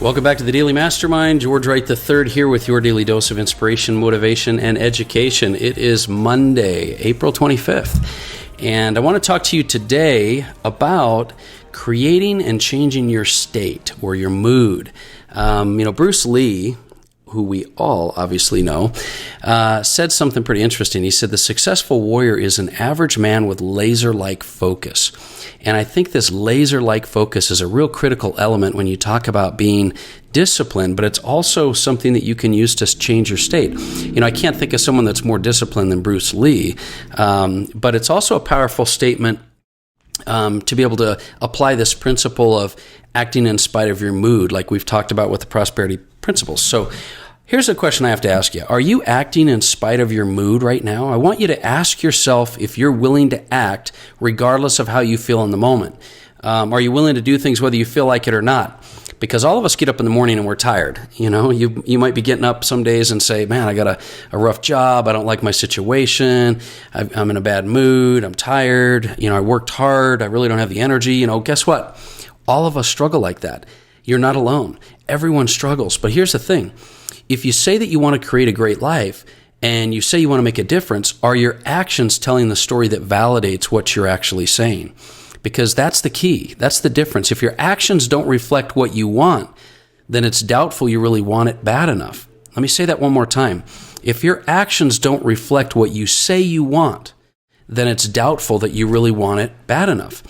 Welcome back to the Daily Mastermind. George Wright III here with your daily dose of inspiration, motivation, and education. It is Monday, April 25th, and I want to talk to you today about creating and changing your state or your mood. Bruce Lee, who we all obviously know, said something pretty interesting. He said, the successful warrior is an average man with laser-like focus. And I think this laser-like focus is a real critical element when you talk about being disciplined, but it's also something that you can use to change your state. I can't think of someone that's more disciplined than Bruce Lee, but it's also a powerful statement to be able to apply this principle of acting in spite of your mood, like we've talked about with the prosperity principles. So here's a question I have to ask you. Are you acting in spite of your mood right now? I want you to ask yourself if you're willing to act regardless of how you feel in the moment. Are you willing to do things whether you feel like it or not? Because all of us get up in the morning and we're tired. You might be getting up some days and say, man, I got a rough job. I don't like my situation. I'm in a bad mood. I'm tired. I worked hard. I really don't have the energy. Guess what? All of us struggle like that. You're not alone. Everyone struggles. But here's the thing. If you say that you want to create a great life and you say you want to make a difference, are your actions telling the story that validates what you're actually saying? Because that's the key. That's the difference. If your actions don't reflect what you want, then it's doubtful you really want it bad enough. Let me say that one more time. If your actions don't reflect what you say you want, then it's doubtful that you really want it bad enough.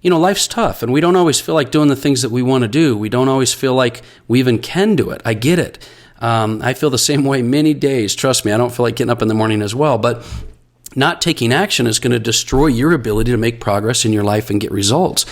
Life's tough, and we don't always feel like doing the things that we want to do. We don't always feel like we even can do it. I get it. I feel the same way many days. Trust me, I don't feel like getting up in the morning as well. But not taking action is going to destroy your ability to make progress in your life and get results.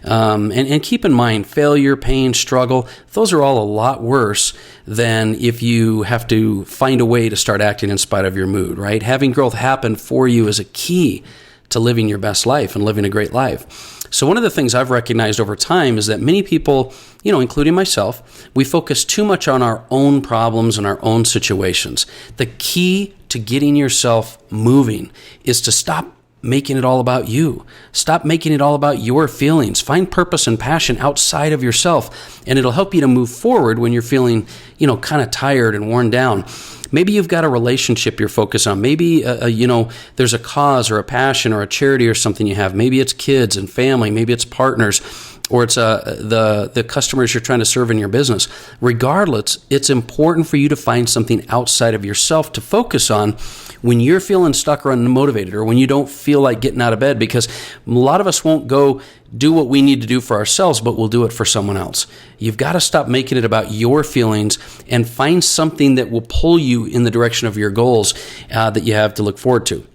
And keep in mind, failure, pain, struggle, those are all a lot worse than if you have to find a way to start acting in spite of your mood, right? Having growth happen for you is a key to living your best life and living a great life. So one of the things I've recognized over time is that many people, including myself, we focus too much on our own problems and our own situations. The key to getting yourself moving is to stop making it all about you. Stop making it all about your feelings. Find purpose and passion outside of yourself, and it'll help you to move forward when you're feeling, kind of tired and worn down. Maybe you've got a relationship you're focused on. Maybe, there's a cause or a passion or a charity or something you have. Maybe it's kids and family. Maybe it's partners, or it's the customers you're trying to serve in your business. Regardless, it's important for you to find something outside of yourself to focus on when you're feeling stuck or unmotivated, or when you don't feel like getting out of bed, because a lot of us won't go do what we need to do for ourselves, but we'll do it for someone else. You've got to stop making it about your feelings and find something that will pull you in the direction of your goals that you have to look forward to.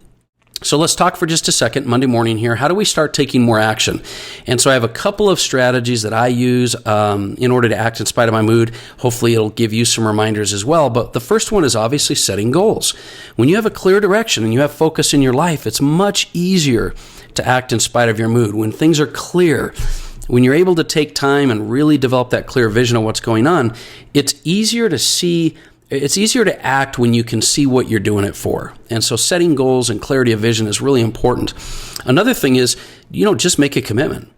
So let's talk for just a second, Monday morning here. How do we start taking more action? And so I have a couple of strategies that I use in order to act in spite of my mood. Hopefully it'll give you some reminders as well. But the first one is obviously setting goals. When you have a clear direction and you have focus in your life, it's much easier to act in spite of your mood. When things are clear, when you're able to take time and really develop that clear vision of what's going on, it's easier to act when you can see what you're doing it for. And so setting goals and clarity of vision is really important. Another thing is, just make a commitment.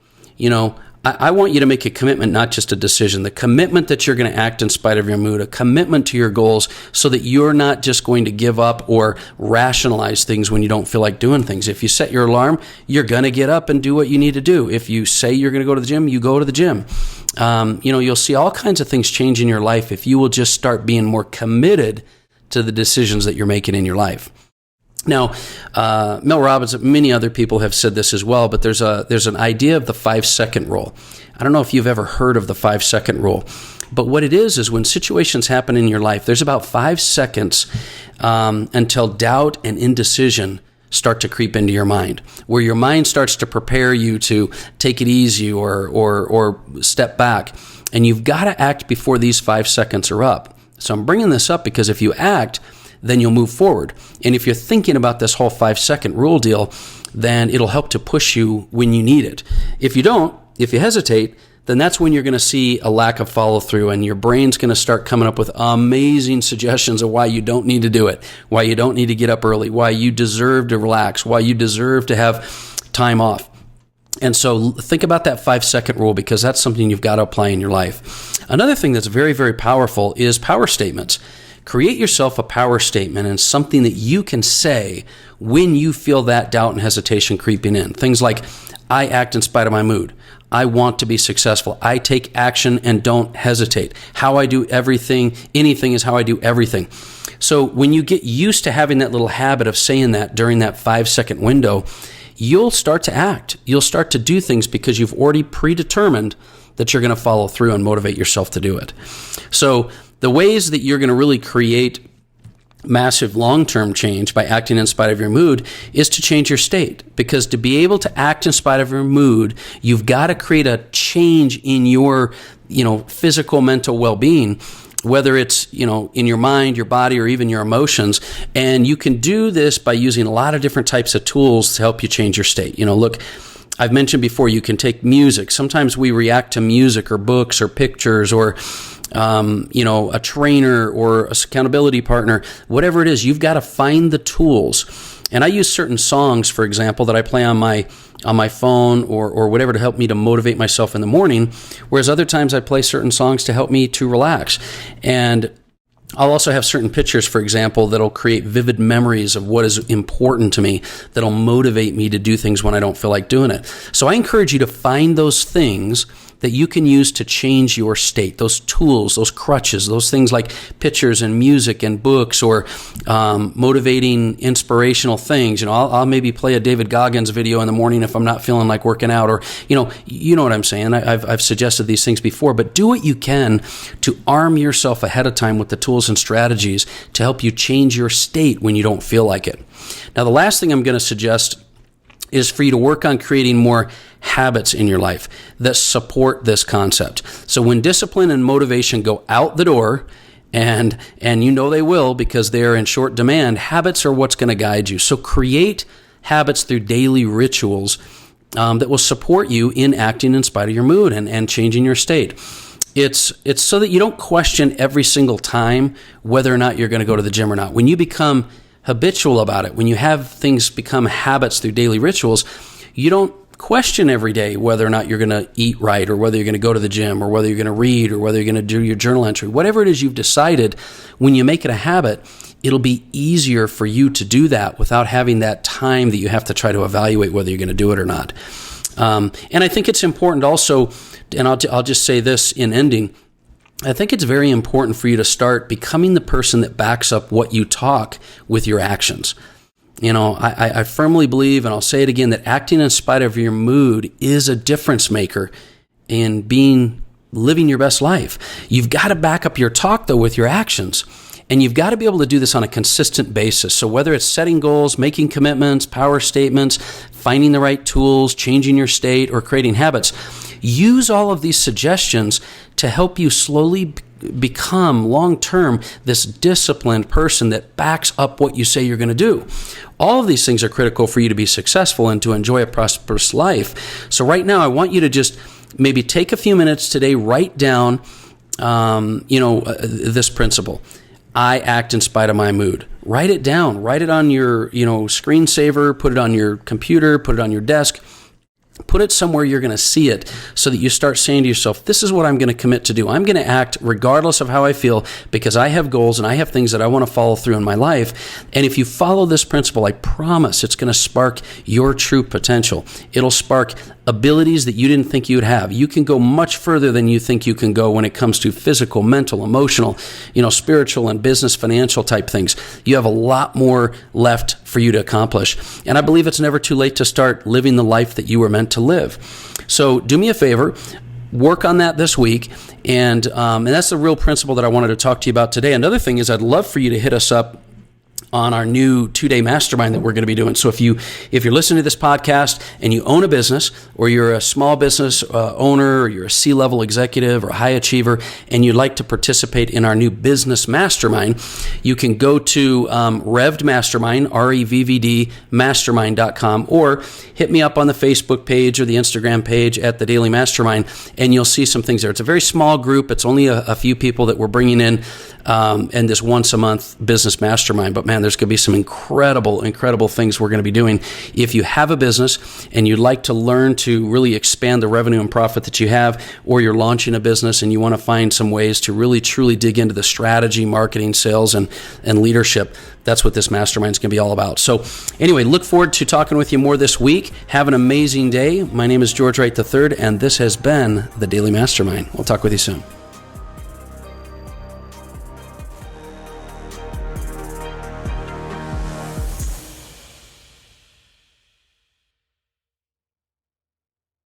I want you to make a commitment, not just a decision. The commitment that you're going to act in spite of your mood, a commitment to your goals, so that you're not just going to give up or rationalize things when you don't feel like doing things. If you set your alarm, you're going to get up and do what you need to do. If you say you're going to go to the gym, you go to the gym. You'll see all kinds of things change in your life if you will just start being more committed to the decisions that you're making in your life. Now, Mel Robbins and many other people have said this as well, but there's an idea of the 5-second rule. I don't know if you've ever heard of the 5-second rule, but what it is when situations happen in your life, there's about 5 seconds until doubt and indecision start to creep into your mind, where your mind starts to prepare you to take it easy or step back. And you've got to act before these 5 seconds are up. So I'm bringing this up because if you act, then you'll move forward. And if you're thinking about this whole 5-second rule deal, then it'll help to push you when you need it. If you don't, if you hesitate, then that's when you're going to see a lack of follow through, and your brain's going to start coming up with amazing suggestions of why you don't need to do it, why you don't need to get up early, why you deserve to relax, why you deserve to have time off. And so think about that 5-second rule, because that's something you've got to apply in your life. Another thing that's very, very powerful is power statements. Create yourself a power statement and something that you can say when you feel that doubt and hesitation creeping in. Things like, I act in spite of my mood. I want to be successful. I take action and don't hesitate. How I do anything is how I do everything. So when you get used to having that little habit of saying that during that 5-second window, you'll start to act. You'll start to do things because you've already predetermined that you're going to follow through and motivate yourself to do it. So the ways that you're going to really create massive long-term change by acting in spite of your mood is to change your state. Because to be able to act in spite of your mood, you've got to create a change in your, physical, mental well-being, whether it's, in your mind, your body, or even your emotions. And you can do this by using a lot of different types of tools to help you change your state. Look, I've mentioned before, you can take music. Sometimes we react to music or books or pictures or a trainer or a accountability partner, whatever it is. You've got to find the tools. And I use certain songs, for example, that I play on my phone or whatever to help me to motivate myself in the morning, whereas other times I play certain songs to help me to relax. And I'll also have certain pictures, for example, that'll create vivid memories of what is important to me, that'll motivate me to do things when I don't feel like doing it. So I encourage you to find those things that you can use to change your state, those tools, those crutches, those things like pictures and music and books or motivating, inspirational things. I'll maybe play a David Goggins video in the morning if I'm not feeling like working out, or, you know what I'm saying. I've suggested these things before, but do what you can to arm yourself ahead of time with the tools and strategies to help you change your state when you don't feel like it. Now, the last thing I'm going to suggest is for you to work on creating more habits in your life that support this concept. So when discipline and motivation go out the door, and they will because they're in short demand, habits are what's going to guide you. So create habits through daily rituals that will support you in acting in spite of your mood and changing your state. It's so that you don't question every single time whether or not you're going to go to the gym or not. When you become habitual about it, when you have things become habits through daily rituals, you don't question every day whether or not you're going to eat right, or whether you're going to go to the gym, or whether you're going to read, or whether you're going to do your journal entry. Whatever it is you've decided, when you make it a habit, it'll be easier for you to do that without having that time that you have to try to evaluate whether you're going to do it or not. And I think it's important also, and I'll just say this in ending, I think it's very important for you to start becoming the person that backs up what you talk with your actions. I firmly believe, and I'll say it again, that acting in spite of your mood is a difference maker in living your best life. You've got to back up your talk, though, with your actions. And you've got to be able to do this on a consistent basis. So whether it's setting goals, making commitments, power statements, finding the right tools, changing your state, or creating habits, use all of these suggestions to help you slowly become long-term this disciplined person that backs up what you say you're going to do. All of these things are critical for you to be successful and to enjoy a prosperous life. So right now, I want you to just maybe take a few minutes today, write down, this principle. I act in spite of my mood. Write it down. Write it on your, screensaver, put it on your computer, put it on your desk. Put it somewhere you're going to see it so that you start saying to yourself, this is what I'm going to commit to do. I'm going to act regardless of how I feel because I have goals and I have things that I want to follow through in my life. And if you follow this principle, I promise it's going to spark your true potential. It'll spark abilities that you didn't think you'd have. You can go much further than you think you can go when it comes to physical, mental, emotional, spiritual and business, financial type things. You have a lot more left for you to accomplish. And I believe it's never too late to start living the life that you were meant to live. So do me a favor, work on that this week. And that's the real principle that I wanted to talk to you about today. Another thing is I'd love for you to hit us up on our new 2-day mastermind that we're going to be doing. So if you're listening to this podcast and you own a business, or you're a small business owner, or you're a C-level executive or a high achiever, and you'd like to participate in our new business mastermind, you can go to Revd Mastermind, REVVD Mastermind.com, or hit me up on the Facebook page or the Instagram page at the Daily Mastermind, and you'll see some things there. It's a very small group. It's only a few people that we're bringing in this once a month business mastermind. But man, there's going to be some incredible things we're going to be doing. If you have a business and you'd like to learn to really expand the revenue and profit that you have, or you're launching a business and you want to find some ways to really truly dig into the strategy, marketing, sales, and leadership, that's what this mastermind is going to be all about. So anyway, look forward to talking with you more this week. Have an amazing day. My name is George Wright III, and this has been the Daily Mastermind. We'll talk with you soon.